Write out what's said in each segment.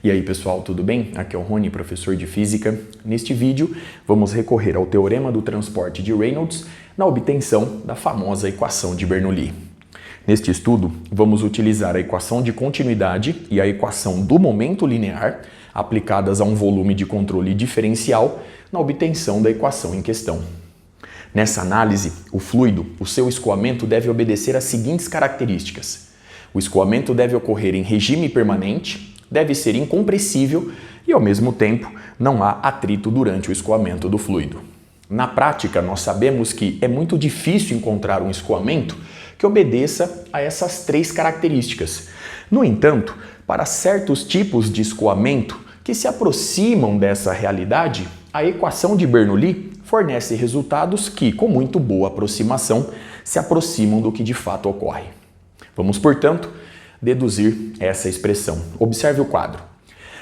E aí pessoal, tudo bem? Aqui é o Rony, professor de Física. Neste vídeo, vamos recorrer ao Teorema do Transporte de Reynolds na obtenção da famosa equação de Bernoulli. Neste estudo, vamos utilizar a equação de continuidade e a equação do momento linear aplicadas a um volume de controle diferencial na obtenção da equação em questão. Nessa análise, o fluido, o seu escoamento deve obedecer às seguintes características. O escoamento deve ocorrer em regime permanente, deve ser incompressível e, ao mesmo tempo, não há atrito durante o escoamento do fluido. Na prática, nós sabemos que é muito difícil encontrar um escoamento que obedeça a essas três características. No entanto, para certos tipos de escoamento que se aproximam dessa realidade, a equação de Bernoulli fornece resultados que, com muito boa aproximação, se aproximam do que de fato ocorre. Vamos, portanto, deduzir essa expressão. Observe o quadro.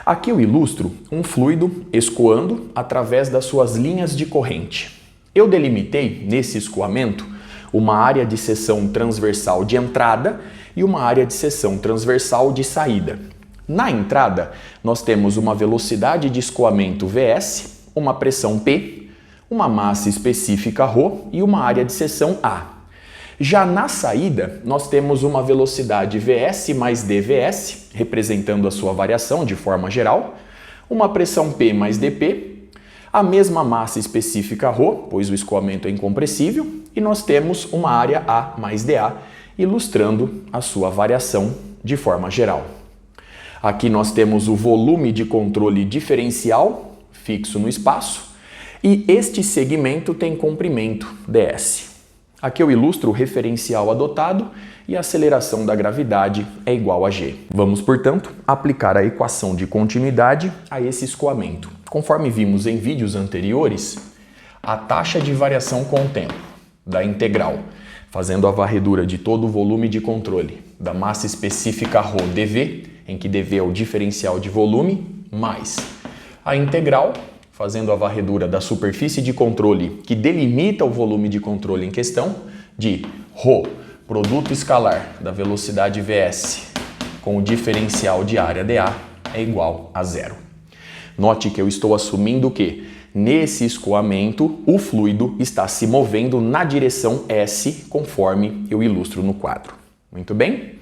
Aqui eu ilustro um fluido escoando através das suas linhas de corrente. Eu delimitei, nesse escoamento, uma área de seção transversal de entrada e uma área de seção transversal de saída. Na entrada, nós temos uma velocidade de escoamento Vs, uma pressão P, uma massa específica ρ e uma área de seção A. Já na saída, nós temos uma velocidade Vs mais dVs, representando a sua variação de forma geral, uma pressão P mais dP, a mesma massa específica ρ, pois o escoamento é incompressível, e nós temos uma área A mais dA, ilustrando a sua variação de forma geral. Aqui nós temos o volume de controle diferencial, fixo no espaço, e este segmento tem comprimento ds. Aqui eu ilustro o referencial adotado e a aceleração da gravidade é igual a g. Vamos, portanto, aplicar a equação de continuidade a esse escoamento. Conforme vimos em vídeos anteriores, a taxa de variação com o tempo da integral, fazendo a varredura de todo o volume de controle da massa específica ρ dV, em que dV é o diferencial de volume, mais a integral, fazendo a varredura da superfície de controle que delimita o volume de controle em questão, de ρ, produto escalar da velocidade Vs com o diferencial de área dA é igual a zero. Note que eu estou assumindo que, nesse escoamento, o fluido está se movendo na direção S, conforme eu ilustro no quadro. Muito bem?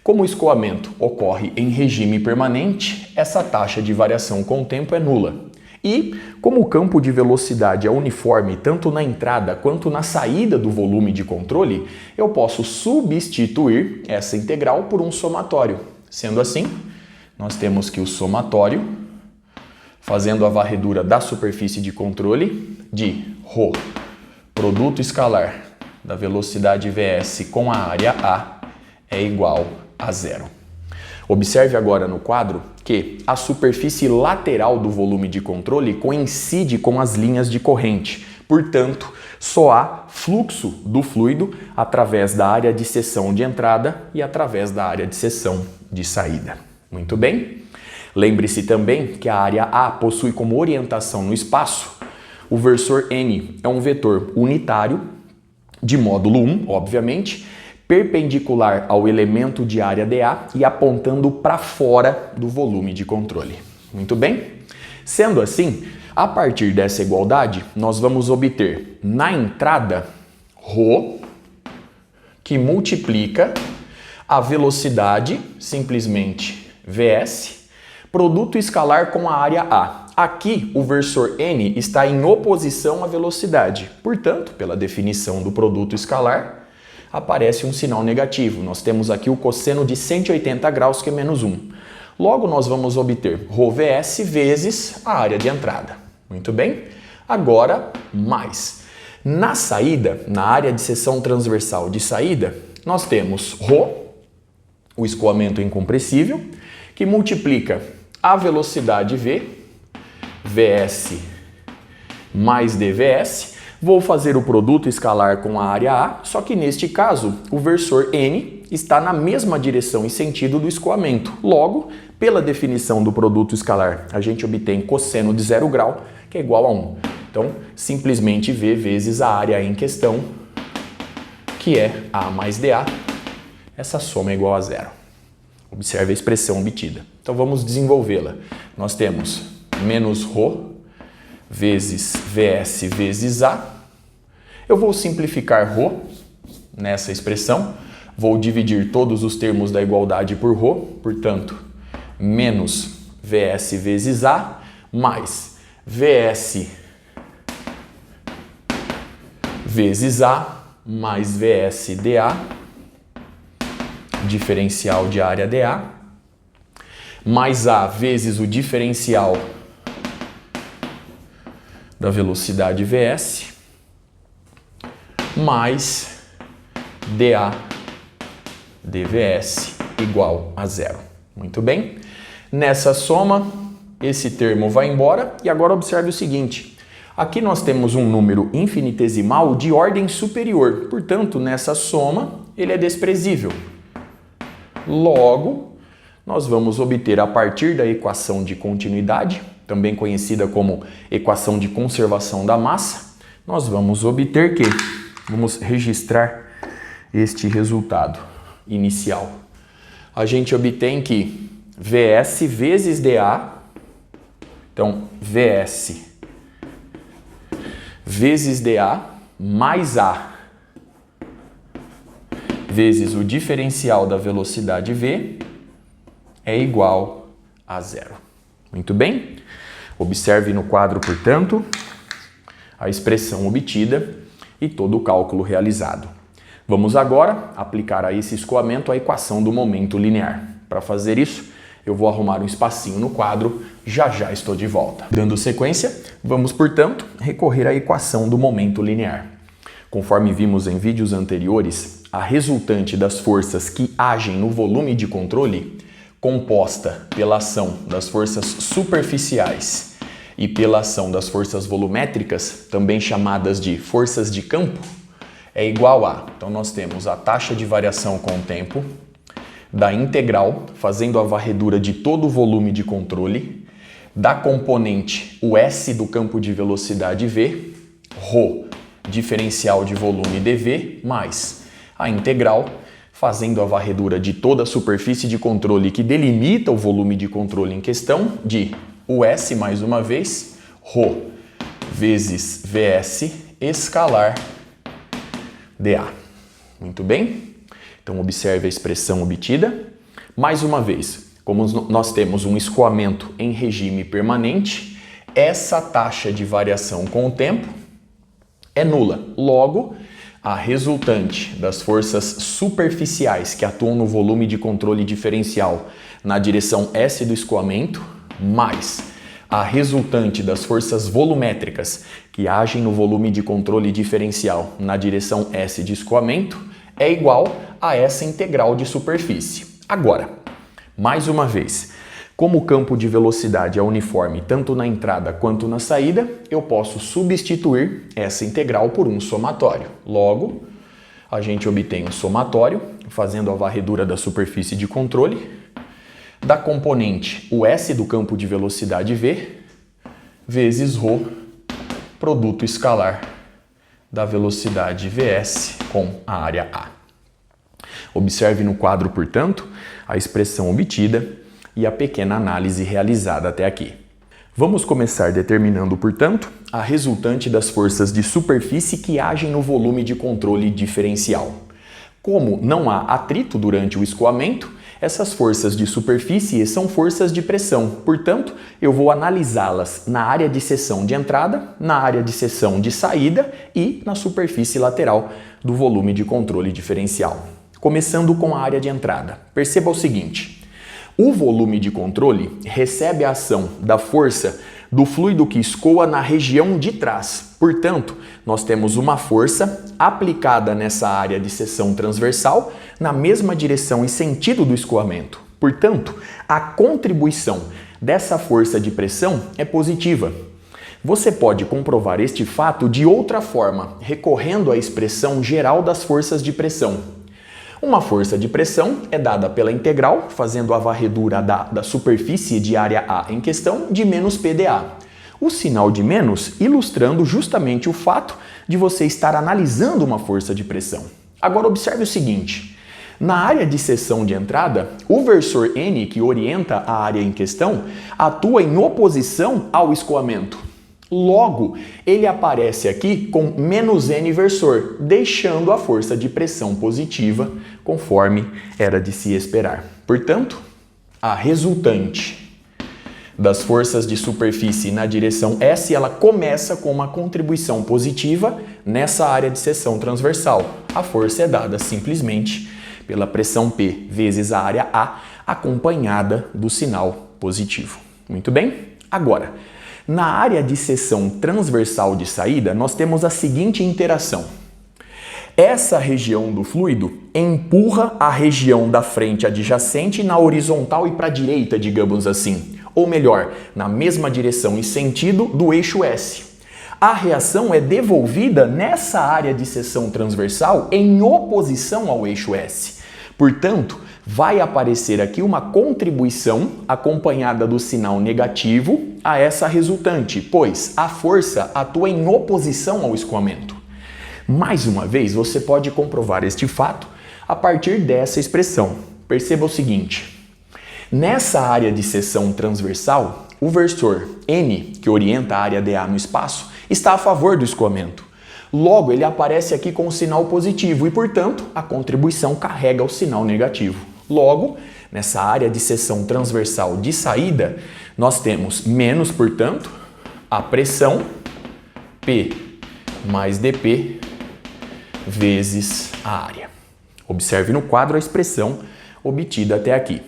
Como o escoamento ocorre em regime permanente, essa taxa de variação com o tempo é nula. E, como o campo de velocidade é uniforme tanto na entrada quanto na saída do volume de controle, eu posso substituir essa integral por um somatório. Sendo assim, nós temos que o somatório, fazendo a varredura da superfície de controle, de ρ, produto escalar da velocidade Vs com a área A, é igual a zero. Observe agora no quadro que a superfície lateral do volume de controle coincide com as linhas de corrente. Portanto, só há fluxo do fluido através da área de seção de entrada e através da área de seção de saída. Muito bem? Lembre-se também que a área A possui como orientação no espaço o versor n é um vetor unitário de módulo 1, obviamente, perpendicular ao elemento de área dA e apontando para fora do volume de controle. Muito bem? Sendo assim, a partir dessa igualdade, nós vamos obter na entrada ρ, que multiplica a velocidade, simplesmente Vs, produto escalar com a área A. Aqui, o versor n está em oposição à velocidade. Portanto, pela definição do produto escalar, aparece um sinal negativo. Nós temos aqui o cosseno de 180 graus, que é menos 1. Logo, nós vamos obter ρVs vezes a área de entrada. Muito bem? Agora, mais. Na saída, na área de seção transversal de saída, nós temos ρ, o escoamento incompressível, que multiplica a velocidade V, Vs mais dVs. Vou fazer o produto escalar com a área A, só que neste caso, o versor n está na mesma direção e sentido do escoamento. Logo, pela definição do produto escalar, a gente obtém cosseno de 0 grau, que é igual a 1. Então, simplesmente V vezes a área em questão, que é A mais dA, essa soma é igual a zero. Observe a expressão obtida. Então vamos desenvolvê-la. Nós temos menos ρ vezes Vs vezes A. Eu vou simplificar ρ nessa expressão. Vou dividir todos os termos da igualdade por ρ. Portanto, menos Vs vezes A mais Vs vezes A mais Vs dA, diferencial de área dA, mais A vezes o diferencial da velocidade Vs, mais dA dVs igual a zero. Muito bem. Nessa soma, esse termo vai embora e agora observe o seguinte. Aqui nós temos um número infinitesimal de ordem superior, portanto, nessa soma, ele é desprezível. Logo, nós vamos obter a partir da equação de continuidade, também conhecida como equação de conservação da massa, nós vamos obter que, vamos registrar este resultado inicial. A gente obtém que Vs vezes dA, então Vs vezes dA mais A vezes o diferencial da velocidade V é igual a zero. Muito bem? Observe no quadro, portanto, a expressão obtida e todo o cálculo realizado. Vamos agora aplicar a esse escoamento a equação do momento linear. Para fazer isso, eu vou arrumar um espacinho no quadro, já já estou de volta. Dando sequência, vamos, portanto, recorrer à equação do momento linear. Conforme vimos em vídeos anteriores, a resultante das forças que agem no volume de controle, composta pela ação das forças superficiais e pela ação das forças volumétricas, também chamadas de forças de campo, é igual a, então nós temos a taxa de variação com o tempo, da integral, fazendo a varredura de todo o volume de controle, da componente o S do campo de velocidade V, ρ, diferencial de volume dV, mais a integral, fazendo a varredura de toda a superfície de controle que delimita o volume de controle em questão, de o S, mais uma vez, ρ vezes Vs escalar dA. Muito bem? Então, observe a expressão obtida. Mais uma vez, como nós temos um escoamento em regime permanente, essa taxa de variação com o tempo é nula. Logo, a resultante das forças superficiais que atuam no volume de controle diferencial na direção S do escoamento, mais a resultante das forças volumétricas que agem no volume de controle diferencial na direção S de escoamento, é igual a essa integral de superfície. Agora, mais uma vez, como o campo de velocidade é uniforme tanto na entrada quanto na saída, eu posso substituir essa integral por um somatório. Logo, a gente obtém um somatório, fazendo a varredura da superfície de controle, da componente o S do campo de velocidade V, vezes ρ, produto escalar da velocidade Vs com a área A. Observe no quadro, portanto, a expressão obtida e a pequena análise realizada até aqui. Vamos começar determinando, portanto, a resultante das forças de superfície que agem no volume de controle diferencial. Como não há atrito durante o escoamento, essas forças de superfície são forças de pressão. Portanto, eu vou analisá-las na área de seção de entrada, na área de seção de saída e na superfície lateral do volume de controle diferencial. Começando com a área de entrada. Perceba o seguinte: o volume de controle recebe a ação da força do fluido que escoa na região de trás. Portanto, nós temos uma força aplicada nessa área de seção transversal na mesma direção e sentido do escoamento. Portanto, a contribuição dessa força de pressão é positiva. Você pode comprovar este fato de outra forma, recorrendo à expressão geral das forças de pressão. Uma força de pressão é dada pela integral, fazendo a varredura da superfície de área A em questão, de menos PdA. O sinal de menos ilustrando justamente o fato de você estar analisando uma força de pressão. Agora observe o seguinte: Na área de seção de entrada, o versor N, que orienta a área em questão, atua em oposição ao escoamento. Logo, ele aparece aqui com menos N versor, deixando a força de pressão positiva, conforme era de se esperar. Portanto, a resultante das forças de superfície na direção S, ela começa com uma contribuição positiva nessa área de seção transversal. A força é dada simplesmente pela pressão P vezes a área A, acompanhada do sinal positivo. Muito bem? Agora, na área de seção transversal de saída, nós temos a seguinte interação. Essa região do fluido empurra a região da frente adjacente na horizontal e para a direita, digamos assim. Ou melhor, na mesma direção e sentido do eixo S. A reação é devolvida nessa área de seção transversal em oposição ao eixo S. Portanto, vai aparecer aqui uma contribuição acompanhada do sinal negativo a essa resultante, pois a força atua em oposição ao escoamento. Mais uma vez, você pode comprovar este fato a partir dessa expressão. Perceba o seguinte. Nessa área de seção transversal, o versor N, que orienta a área dA no espaço, está a favor do escoamento. Logo, ele aparece aqui com o sinal positivo e, portanto, a contribuição carrega o sinal negativo. Logo, nessa área de seção transversal de saída, nós temos menos, portanto, a pressão P mais dP vezes a área. Observe no quadro a expressão obtida até aqui.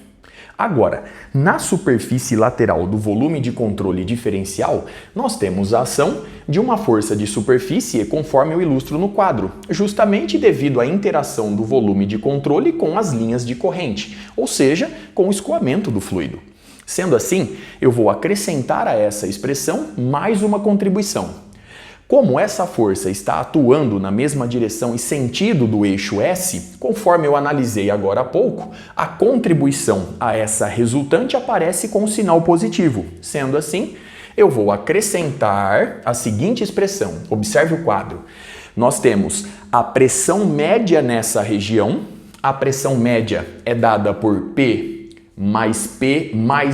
Agora, na superfície lateral do volume de controle diferencial, nós temos a ação de uma força de superfície, conforme eu ilustro no quadro, justamente devido à interação do volume de controle com as linhas de corrente, ou seja, com o escoamento do fluido. Sendo assim, eu vou acrescentar a essa expressão mais uma contribuição. Como essa força está atuando na mesma direção e sentido do eixo S, conforme eu analisei agora há pouco, a contribuição a essa resultante aparece com o sinal positivo. Sendo assim, eu vou acrescentar a seguinte expressão. Observe o quadro. Nós temos a pressão média nessa região. A pressão média é dada por P mais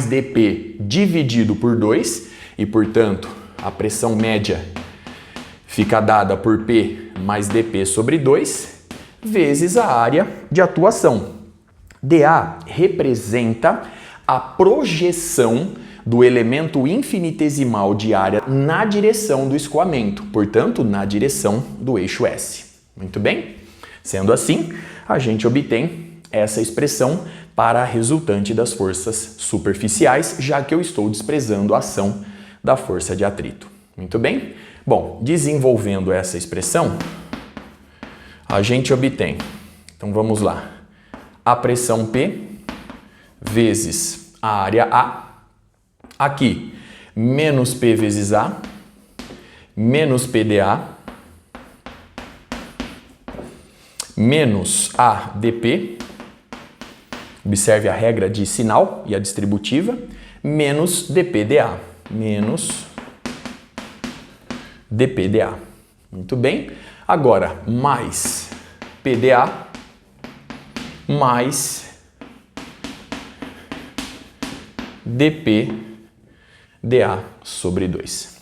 dP dividido por 2 e, portanto, a pressão média fica dada por P mais dP sobre 2 vezes a área de atuação. dA representa a projeção do elemento infinitesimal de área na direção do escoamento, portanto, na direção do eixo S. Muito bem? Sendo assim, a gente obtém essa expressão para a resultante das forças superficiais, já que eu estou desprezando a ação da força de atrito. Muito bem? Bom, desenvolvendo essa expressão, a gente obtém, então vamos lá, a pressão P vezes a área A, aqui, menos P vezes A, menos PdA, menos A dP, observe a regra de sinal e a distributiva, menos dPdA, menos dPdA. Muito bem. Agora, mais PdA mais dPdA sobre 2.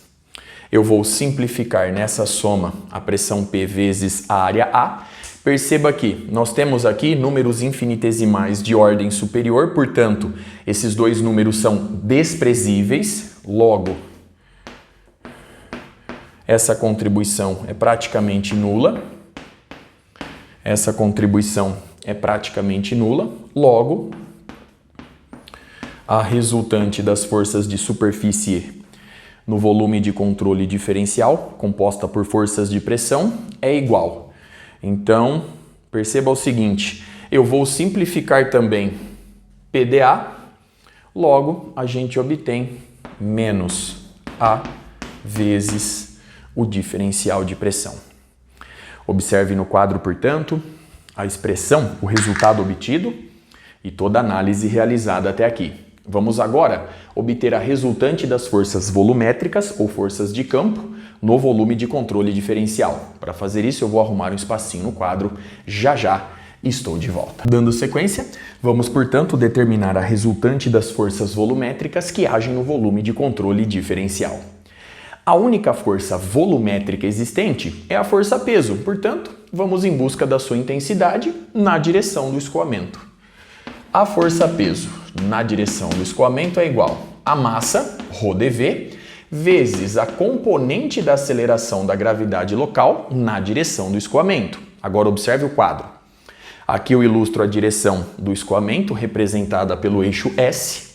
Eu vou simplificar nessa soma a pressão P vezes a área A. Perceba que nós temos aqui números infinitesimais de ordem superior, portanto, esses dois números são desprezíveis, logo, essa contribuição é praticamente nula. Essa contribuição é praticamente nula. Logo, a resultante das forças de superfície no volume de controle diferencial, composta por forças de pressão, é igual. Então, perceba o seguinte, eu vou simplificar também PdA, logo a gente obtém menos A vezes o diferencial de pressão. Observe no quadro, portanto, a expressão, o resultado obtido e toda a análise realizada até aqui. Vamos agora obter a resultante das forças volumétricas ou forças de campo no volume de controle diferencial. Para fazer isso, eu vou arrumar um espacinho no quadro já estou de volta. Dando sequência, vamos, portanto, determinar a resultante das forças volumétricas que agem no volume de controle diferencial. A única força volumétrica existente é a força peso, portanto, vamos em busca da sua intensidade na direção do escoamento. A força peso na direção do escoamento é igual a massa, ρdV, vezes a componente da aceleração da gravidade local na direção do escoamento. Agora observe o quadro. Aqui eu ilustro a direção do escoamento, representada pelo eixo S.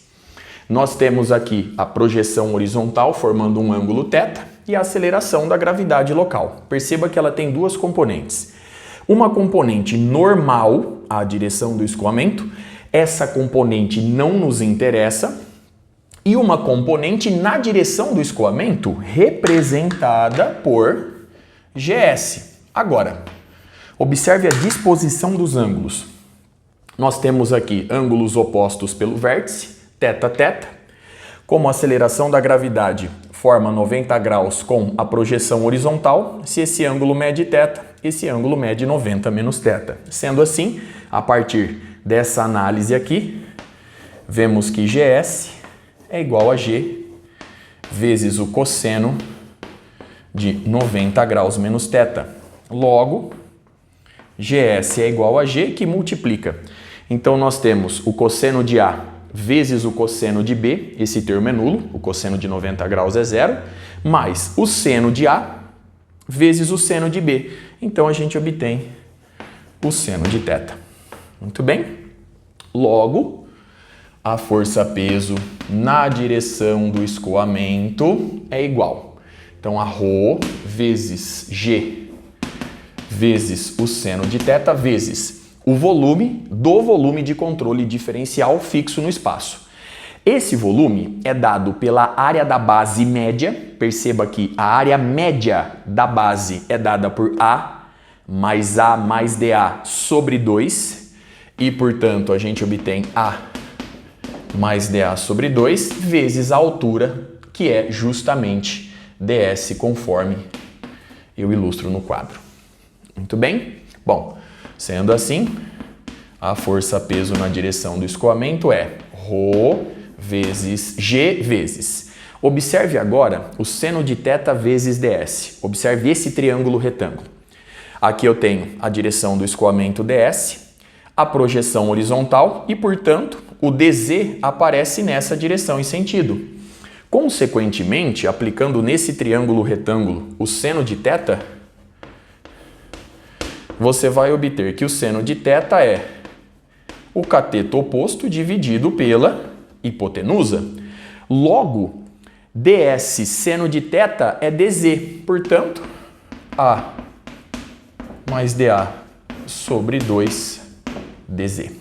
Nós temos aqui a projeção horizontal formando um ângulo θ e a aceleração da gravidade local. Perceba que ela tem duas componentes. Uma componente normal, a direção do escoamento, essa componente não nos interessa, e uma componente na direção do escoamento representada por GS. Agora, observe a disposição dos ângulos. Nós temos aqui ângulos opostos pelo vértice, θ. Como a aceleração da gravidade forma 90 graus com a projeção horizontal, se esse ângulo mede θ, esse ângulo mede 90 menos θ. Sendo assim, a partir dessa análise aqui, vemos que GS é igual a G vezes o cosseno de 90 graus menos θ. Logo, GS é igual a G, que multiplica. Então, nós temos o cosseno de A vezes o cosseno de B, esse termo é nulo, o cosseno de 90 graus é zero, mais o seno de A vezes o seno de B. Então, a gente obtém o seno de θ. Muito bem? Logo, a força-peso na direção do escoamento é igual. Então, a ρ vezes G vezes o seno de θ vezes o volume do volume de controle diferencial fixo no espaço. Esse volume é dado pela área da base média. Perceba que a área média da base é dada por A mais dA sobre 2 e, portanto, a gente obtém A mais dA sobre 2 vezes a altura, que é justamente ds, conforme eu ilustro no quadro. Muito bem? Bom, sendo assim, a força-peso na direção do escoamento é ρ vezes G vezes. Observe agora o seno de θ vezes ds. Observe esse triângulo retângulo. Aqui eu tenho a direção do escoamento ds, a projeção horizontal e, portanto, o dz aparece nessa direção e sentido. Consequentemente, aplicando nesse triângulo retângulo o seno de θ, você vai obter que o seno de θ é o cateto oposto dividido pela hipotenusa. Logo, ds seno de θ é dz. Portanto, A mais dA sobre 2 dz.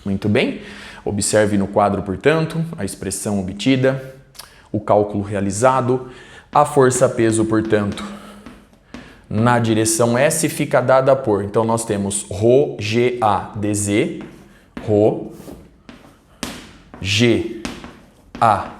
Muito bem? Observe no quadro, portanto, a expressão obtida, o cálculo realizado, a força-peso, portanto, na direção S fica dada por, então nós temos ρGA dz, ρGA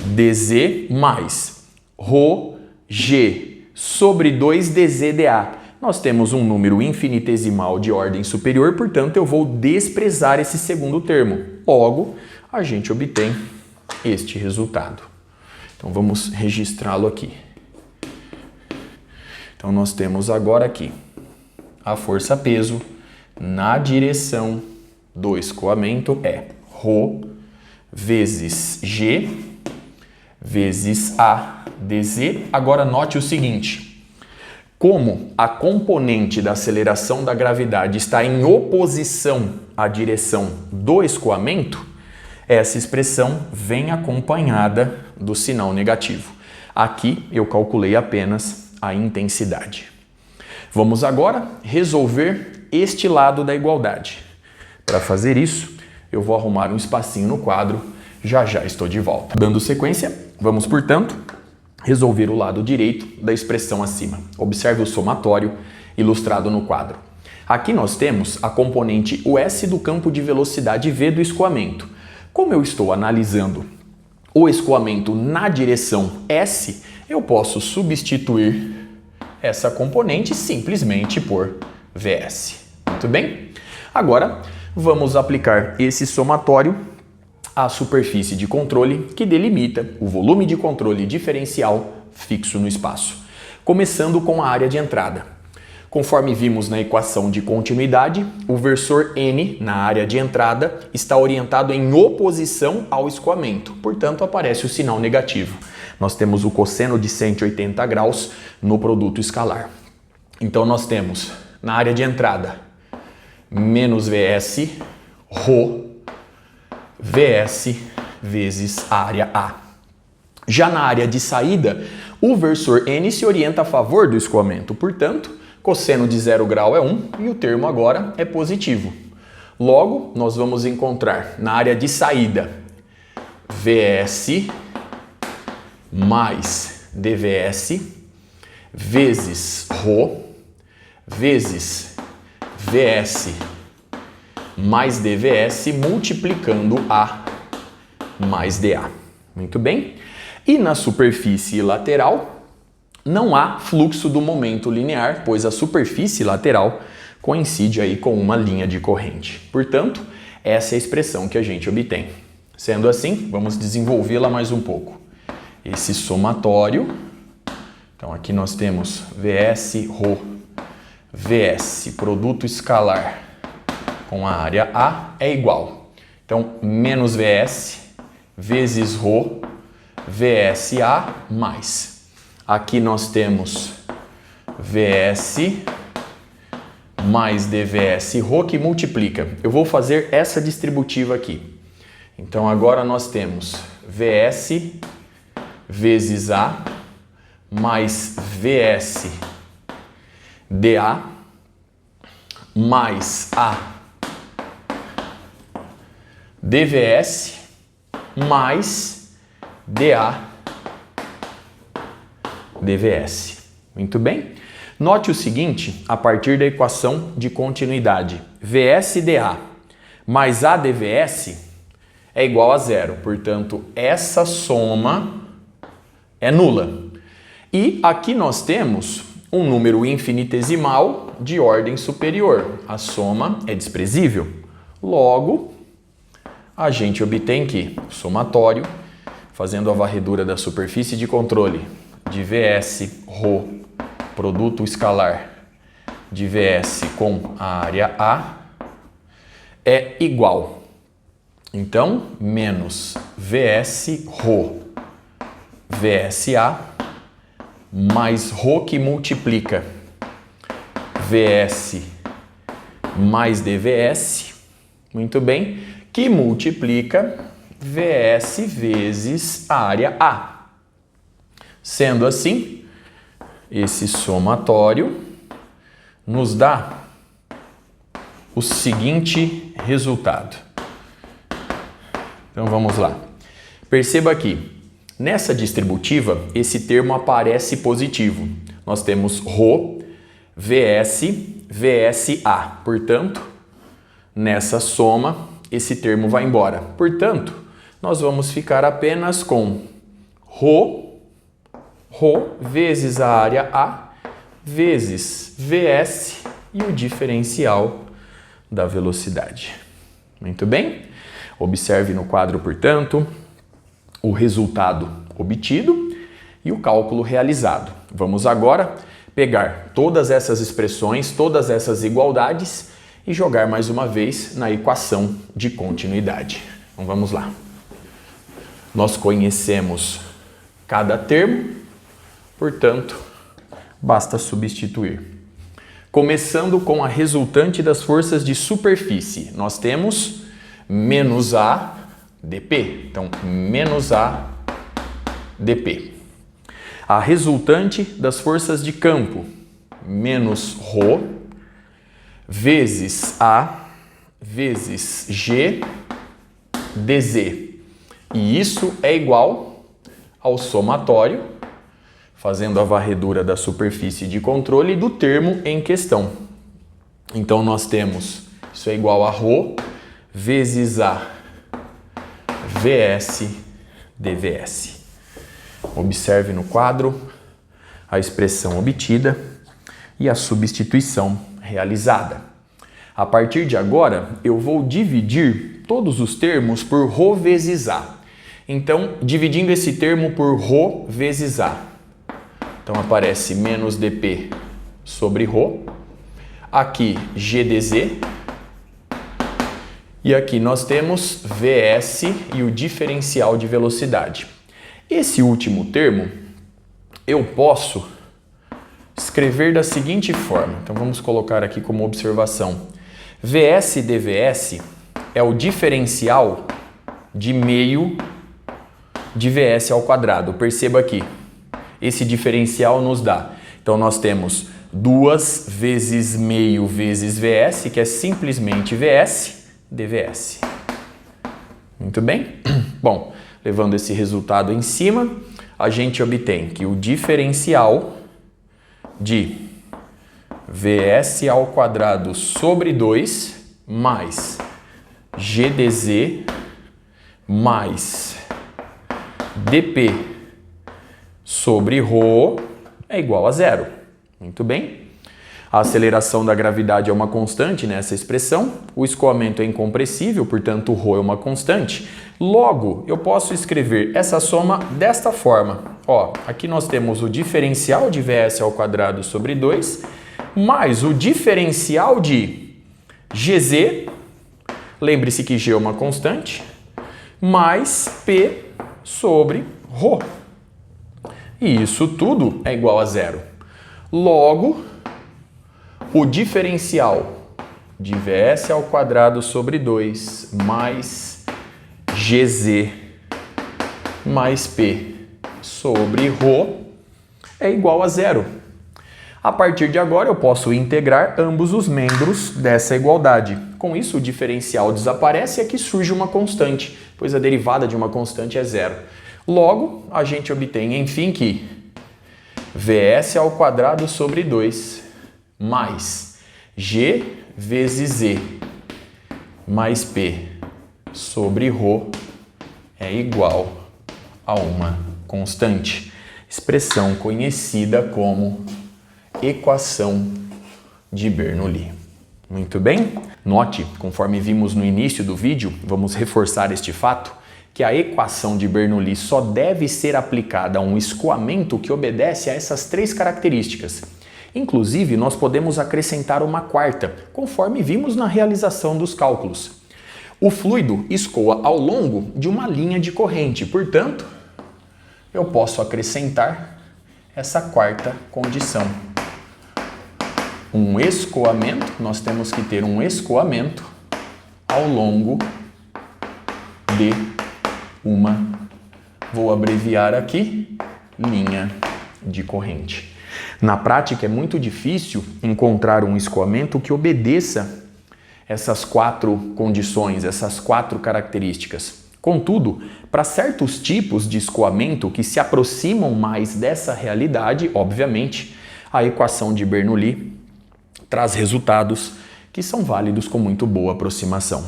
dz mais ρG sobre 2 dZdA. Nós temos um número infinitesimal de ordem superior, portanto eu vou desprezar esse segundo termo. Logo, a gente obtém este resultado. Então vamos registrá-lo aqui. Então, nós temos agora aqui a força-peso na direção do escoamento é ρ vezes G vezes A dz. Agora, note o seguinte. Como a componente da aceleração da gravidade está em oposição à direção do escoamento, essa expressão vem acompanhada do sinal negativo. Aqui, eu calculei apenas a intensidade. Vamos agora resolver este lado da igualdade. Para fazer isso, eu vou arrumar um espacinho no quadro, já estou de volta. Dando sequência, vamos, portanto, resolver o lado direito da expressão acima. Observe o somatório ilustrado no quadro. Aqui nós temos a componente US do campo de velocidade V do escoamento. Como eu estou analisando o escoamento na direção S, eu posso substituir essa componente simplesmente por Vs. Muito bem? Agora, vamos aplicar esse somatório à superfície de controle que delimita o volume de controle diferencial fixo no espaço, começando com a área de entrada. Conforme vimos na equação de continuidade, o versor n na área de entrada está orientado em oposição ao escoamento, portanto aparece o sinal negativo. Nós temos o cosseno de 180 graus no produto escalar. Então nós temos na área de entrada menos Vs ρ Vs vezes a área A. Já na área de saída, o versor n se orienta a favor do escoamento, portanto, cosseno de 0 grau é 1 e o termo agora é positivo. Logo, nós vamos encontrar na área de saída Vs mais dVs vezes ρ vezes Vs mais dVs multiplicando A mais dA. Muito bem? E na superfície lateral não há fluxo do momento linear, pois a superfície lateral coincide aí com uma linha de corrente. Portanto, essa é a expressão que a gente obtém. Sendo assim, vamos desenvolvê-la mais um pouco. Esse somatório, então aqui nós temos Vs ρ Vs, produto escalar com a área A é igual. Então, menos Vs vezes ρ VSA mais. Aqui nós temos Vs mais dVs ρ que multiplica. Eu vou fazer essa distributiva aqui. Então, agora nós temos Vs vezes A mais Vs dA mais A dVs mais dA dVs. Muito bem? Note o seguinte, a partir da equação de continuidade, Vs dA mais A dVs é igual a zero, portanto, essa soma é nula. E aqui nós temos um número infinitesimal de ordem superior. A soma é desprezível. Logo, a gente obtém que o somatório, fazendo a varredura da superfície de controle de Vs ρ, produto escalar de Vs com a área A, é igual. Então, menos Vs ρ VSA mais ρ que multiplica Vs mais dVs, muito bem, que multiplica Vs vezes a área A. Sendo assim, esse somatório nos dá o seguinte resultado. Então vamos lá. Perceba aqui, nessa distributiva, esse termo aparece positivo. Nós temos ρ, Vs, VSA. Portanto, nessa soma, esse termo vai embora. Portanto, nós vamos ficar apenas com ρ vezes a área A vezes Vs e o diferencial da velocidade. Muito bem? Observe no quadro, portanto, o resultado obtido e o cálculo realizado. Vamos agora pegar todas essas expressões, todas essas igualdades e jogar mais uma vez na equação de continuidade. Então vamos lá. Nós conhecemos cada termo, portanto, basta substituir. Começando com a resultante das forças de superfície, nós temos menos A dP. Então, menos A dP. A resultante das forças de campo, menos ρ vezes A vezes G dz. E isso é igual ao somatório, fazendo a varredura da superfície de controle do termo em questão. Então, nós temos, isso é igual a ρ vezes A Vs dVs. Observe no quadro a expressão obtida e a substituição realizada. A partir de agora, eu vou dividir todos os termos por ρ vezes A. Então, dividindo esse termo por ρ vezes A. Então, aparece menos dp sobre ρ. Aqui, g dz. E aqui nós temos Vs e o diferencial de velocidade. Esse último termo, eu posso escrever da seguinte forma. Então, vamos colocar aqui como observação. Vs dvs é o diferencial de meio de Vs ao quadrado. Perceba aqui, esse diferencial nos dá. Então, nós temos 2 vezes meio vezes Vs, que é simplesmente Vs dvs. Muito bem? Bom, levando esse resultado em cima, a gente obtém que o diferencial de Vs ao quadrado sobre 2 mais g dz mais dp sobre ρ é igual a zero. Muito bem? A aceleração da gravidade é uma constante nessa expressão, o escoamento é incompressível, portanto, ρ é uma constante. Logo, eu posso escrever essa soma desta forma. Ó, aqui nós temos o diferencial de Vs ao quadrado sobre 2, mais o diferencial de Gz, lembre-se que G é uma constante, mais P sobre ρ. E isso tudo é igual a zero. Logo, o diferencial de Vs ao quadrado sobre 2 mais Gz mais P sobre ρ é igual a zero. A partir de agora, eu posso integrar ambos os membros dessa igualdade. Com isso, o diferencial desaparece e aqui surge uma constante, pois a derivada de uma constante é zero. Logo, a gente obtém, enfim, que Vs ao quadrado sobre 2 mais G vezes Z mais P sobre ρ é igual a uma constante. Expressão conhecida como equação de Bernoulli. Muito bem? Note, conforme vimos no início do vídeo, vamos reforçar este fato, que a equação de Bernoulli só deve ser aplicada a um escoamento que obedece a essas três características. Inclusive, nós podemos acrescentar uma quarta, conforme vimos na realização dos cálculos. O fluido escoa ao longo de uma linha de corrente, portanto, eu posso acrescentar essa quarta condição. Um escoamento, nós temos que ter um escoamento ao longo de uma, vou abreviar aqui, linha de corrente. Na prática é muito difícil encontrar um escoamento que obedeça essas quatro condições, essas quatro características. Contudo, para certos tipos de escoamento que se aproximam mais dessa realidade, obviamente, a equação de Bernoulli traz resultados que são válidos com muito boa aproximação.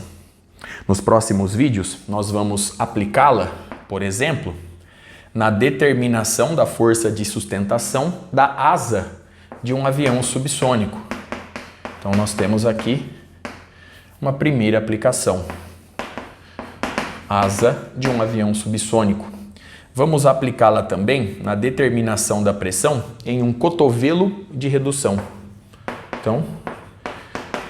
Nos próximos vídeos, nós vamos aplicá-la, por exemplo, na determinação da força de sustentação da asa de um avião subsônico. Então, nós temos aqui uma primeira aplicação. Asa de um avião subsônico. Vamos aplicá-la também na determinação da pressão em um cotovelo de redução. Então,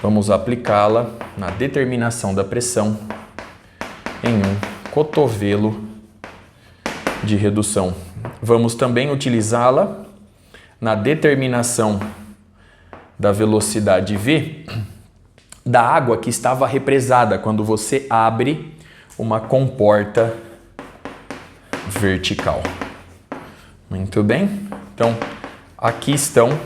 vamos aplicá-la na determinação da pressão em um cotovelo de redução. Vamos também utilizá-la na determinação da velocidade V da água que estava represada quando você abre uma comporta vertical. Muito bem? Então, aqui estão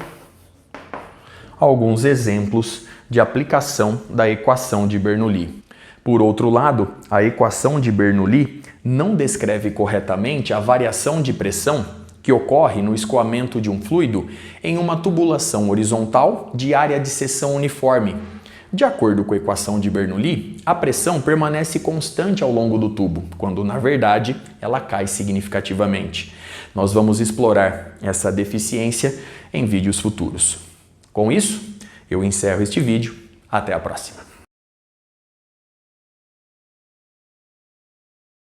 alguns exemplos de aplicação da equação de Bernoulli. Por outro lado, a equação de Bernoulli não descreve corretamente a variação de pressão que ocorre no escoamento de um fluido em uma tubulação horizontal de área de seção uniforme. De acordo com a equação de Bernoulli, a pressão permanece constante ao longo do tubo, quando na verdade ela cai significativamente. Nós vamos explorar essa deficiência em vídeos futuros. Com isso, eu encerro este vídeo. Até a próxima!